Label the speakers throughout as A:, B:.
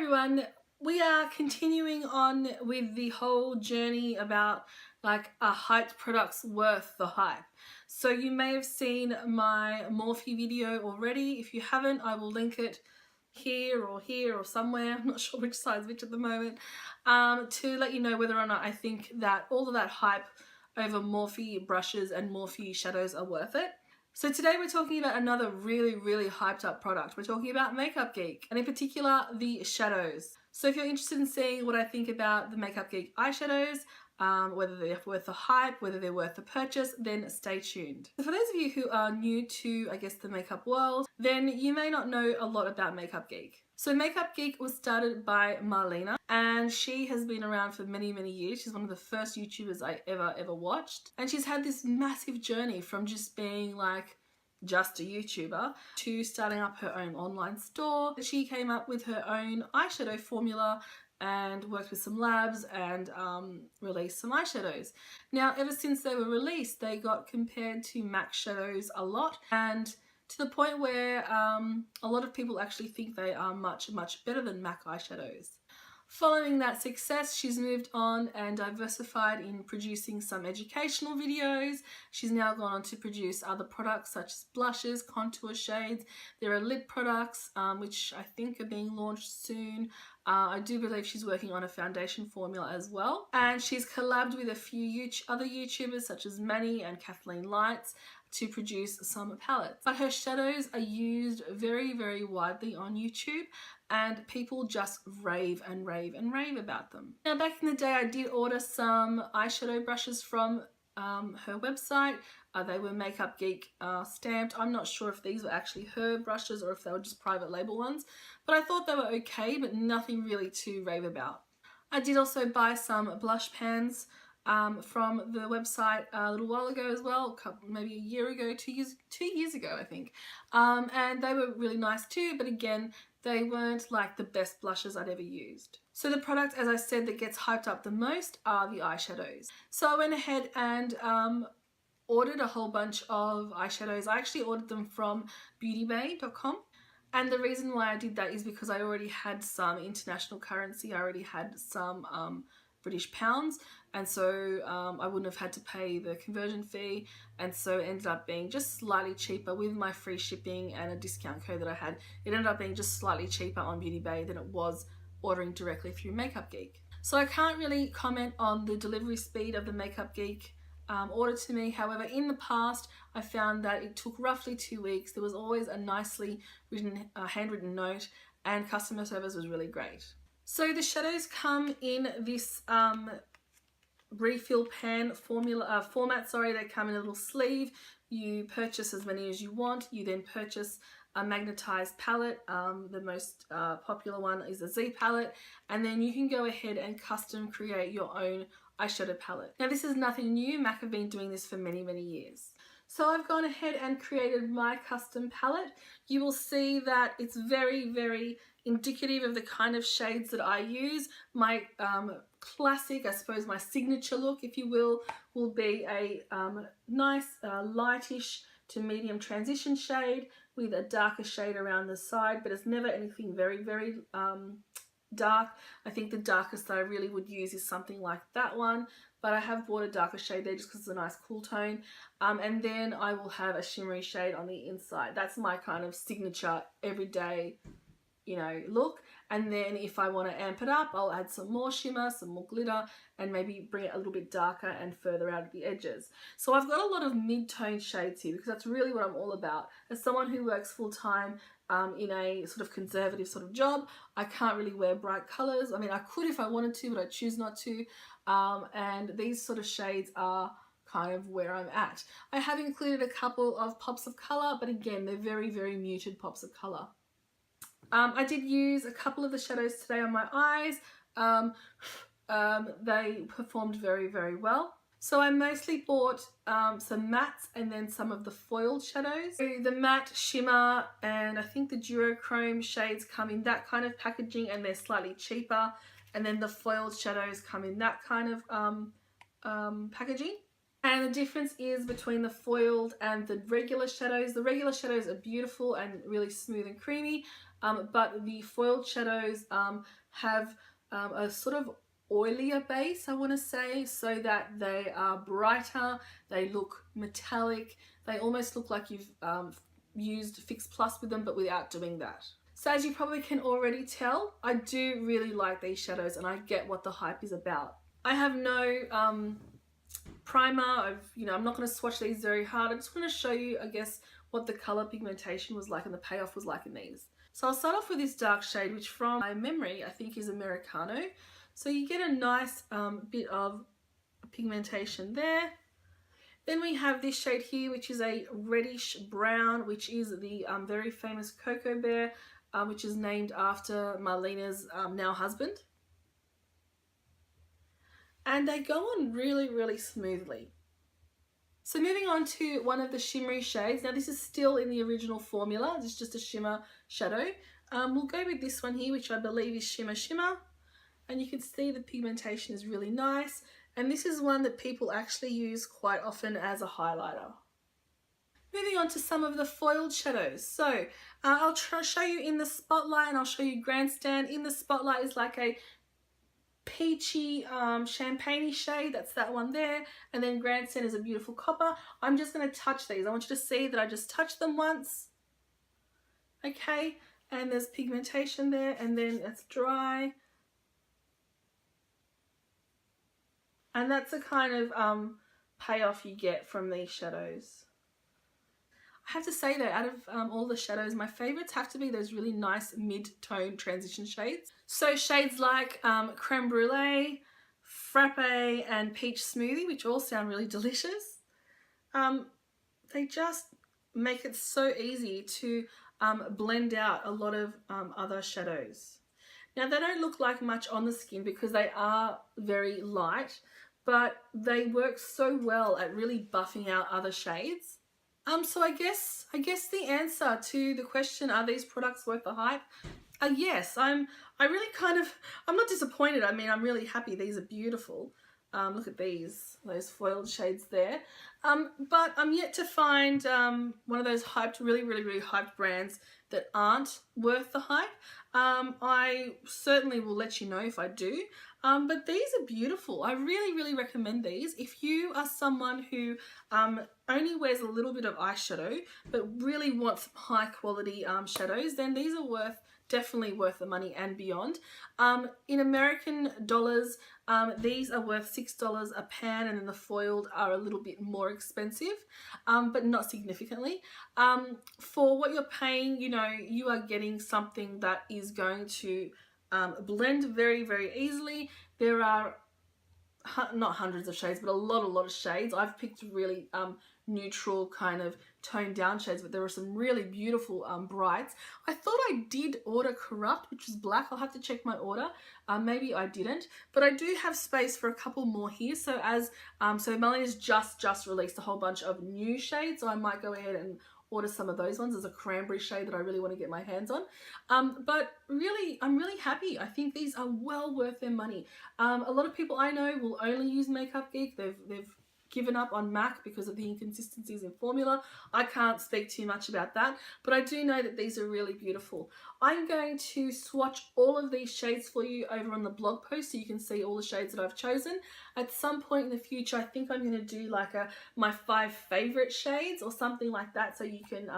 A: everyone, we are continuing on with the whole journey about like a hyped product's worth the hype. So you may have seen my Morphe video already. If you haven't, I will link it here or somewhere. I'm not sure which side's which at the moment, to let you know whether or not I think that all of that hype over Morphe brushes and Morphe shadows are worth it. So today we're talking about another really hyped up product. We're talking about Makeup Geek, and in particular the shadows. So if you're interested in seeing what I think about the Makeup Geek eyeshadows, whether they're worth the hype, whether they're worth the purchase, then stay tuned. So for those of you who are new to, I guess, the makeup world, then you may not know a lot about Makeup Geek. So Makeup Geek was started by Marlena, and she has been around for many years. She's one of the first YouTubers I ever watched, and she's had this massive journey from just being like just a YouTuber to starting up her own online store. She came up with her own eyeshadow formula and worked with some labs and released some eyeshadows. Now, ever since they were released, they got compared to MAC shadows a lot, and to the point where a lot of people actually think they are much better than MAC eyeshadows. Following that success, she's moved on and diversified in producing some educational videos. She's now gone on to produce other products such as blushes, contour shades. There are lip products, which I think are being launched soon. I do believe she's working on a foundation formula as well. And she's collabed with a few other YouTubers such as Manny and Kathleen Lights to produce some palettes. But her shadows are used very widely on YouTube, and people just rave about them. Now, back in the day, I did order some eyeshadow brushes from her website. They were Makeup Geek stamped. I'm not sure if these were actually her brushes or if they were just private label ones, but I thought they were okay, but nothing really to rave about. I did also buy some blush pans from the website a little while ago as well, maybe a year ago, 2 years ago I think, and they were really nice too, but again, they weren't like the best blushes I'd ever used. So the product, as I said, that gets hyped up the most are the eyeshadows. So I went ahead and ordered a whole bunch of eyeshadows. I actually ordered them from beautybay.com. And the reason why I did that is because I already had some international currency. I already had some British pounds, and so I wouldn't have had to pay the conversion fee, and so it ended up being just slightly cheaper with my free shipping and a discount code that I had. It ended up being just slightly cheaper on Beauty Bay than it was ordering directly through Makeup Geek. So I can't really comment on the delivery speed of the Makeup Geek order to me. However, in the past I found that it took roughly 2 weeks. There was always a nicely written handwritten note, and customer service was really great. So the shadows come in this refill pan format. They come in a little sleeve. You purchase as many as you want. You then purchase a magnetized palette. The most popular one is a Z palette, and then you can go ahead and custom create your own eyeshadow palette. Now, this is nothing new. MAC have been doing this for many years. So I've gone ahead and created my custom palette. You will see that it's very indicative of the kind of shades that I use. My classic, I suppose my signature look, if you will be a nice lightish to medium transition shade with a darker shade around the side, but it's never anything very dark. I think the darkest that I really would use is something like that one, but I have bought a darker shade there just because it's a nice cool tone, and then I will have a shimmery shade on the inside. That's my kind of signature everyday, you know, look. And then if I want to amp it up, I'll add some more shimmer, some more glitter, and maybe bring it a little bit darker and further out at the edges. So I've got a lot of mid-tone shades here because that's really what I'm all about. As someone who works full-time in a sort of conservative sort of job, I can't really wear bright colors. I mean, I could if I wanted to, but I choose not to. And these sort of shades are kind of where I'm at. I have included a couple of pops of color, but again, they're very muted pops of color. I did use a couple of the shadows today on my eyes. They performed very well. So I mostly bought some mattes and then some of the foiled shadows. So the matte, shimmer, and I think the duochrome shades come in that kind of packaging, and they're slightly cheaper. And then the foiled shadows come in that kind of packaging. And the difference is between the foiled and the regular shadows. The regular shadows are beautiful and really smooth and creamy. but the foiled shadows have a sort of oilier base, I want to say, so that they are brighter, they look metallic, they almost look like you've used Fix Plus with them, but without doing that. So as you probably can already tell, I do really like these shadows and I get what the hype is about. I have no primer. I'm not going to swatch these very hard. I just want to show you, I guess, what the color pigmentation was like and the payoff was like in these. So I'll start off with this dark shade, which from my memory, I think is Americano. So you get a nice bit of pigmentation there. Then we have this shade here, which is a reddish brown, which is the very famous Cocoa Bear, which is named after Marlena's now husband. And they go on really, really smoothly. So moving on to one of the shimmery shades. Now this is still in the original formula. It's just a shimmer shadow. We'll go with this one here, which I believe is Shimmer Shimmer. And you can see the pigmentation is really nice. And this is one that people actually use quite often as a highlighter. Moving on to some of the foiled shadows. So I'll show you in the spotlight and I'll show you grandstand. In the spotlight is like a peachy champagne-y shade, that's that one there, and then grandstand is a beautiful copper. I'm just going to touch these. I want you to see that I just touched them once, okay, and there's pigmentation there, and then it's dry, and that's the kind of payoff you get from these shadows. I have to say though, out of all the shadows, my favorites have to be those really nice mid-tone transition shades. So shades like Creme Brulee, Frappe and Peach Smoothie, which all sound really delicious. They just make it so easy to blend out a lot of other shadows. Now they don't look like much on the skin because they are very light, but they work so well at really buffing out other shades. So I guess the answer to the question, are these products worth the hype? Yes, I'm not disappointed. I mean, I'm really happy. These are beautiful. Look at those foiled shades there. But I'm yet to find one of those really hyped brands that aren't worth the hype. I certainly will let you know if I do. But these are beautiful. I really recommend these. If you are someone who only wears a little bit of eyeshadow but really wants some high quality shadows, then these are definitely worth the money and beyond. In American dollars, these are worth $6 a pan, and then the foiled are a little bit more expensive, but not significantly. For what you're paying, you are getting something that is going to blend very easily. There are not hundreds of shades, but a lot of shades. I've picked really neutral kind of toned down shades, but there are some really beautiful brights. I thought I did order Corrupt, which is black. I'll have to check my order. Maybe I didn't, but I do have space for a couple more here. So so Melanie's just released a whole bunch of new shades, so I might go ahead and order some of those ones. There's a cranberry shade that I really want to get my hands on. But really, I'm really happy. I think these are well worth their money. A lot of people I know will only use Makeup Geek. They've given up on MAC because of the inconsistencies in formula. I can't speak too much about that, but I do know that these are really beautiful. I'm going to swatch all of these shades for you over on the blog post so you can see all the shades that I've chosen. At some point in the future, I think I'm going to do like my 5 favorite shades or something like that, so you can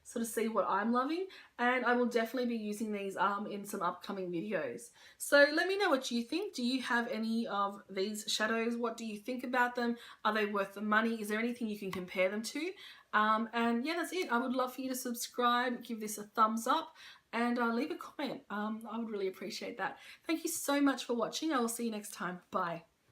A: sort of see what I'm loving, and I will definitely be using these in some upcoming videos. So let me know what you think. Do you have any of these shadows? What do you think about them? Are they worth the money? Is there anything you can compare them to? And yeah, that's it. I would love for you to subscribe, give this a thumbs up, and leave a comment. I would really appreciate that. Thank you so much for watching. I will see you next time. Bye.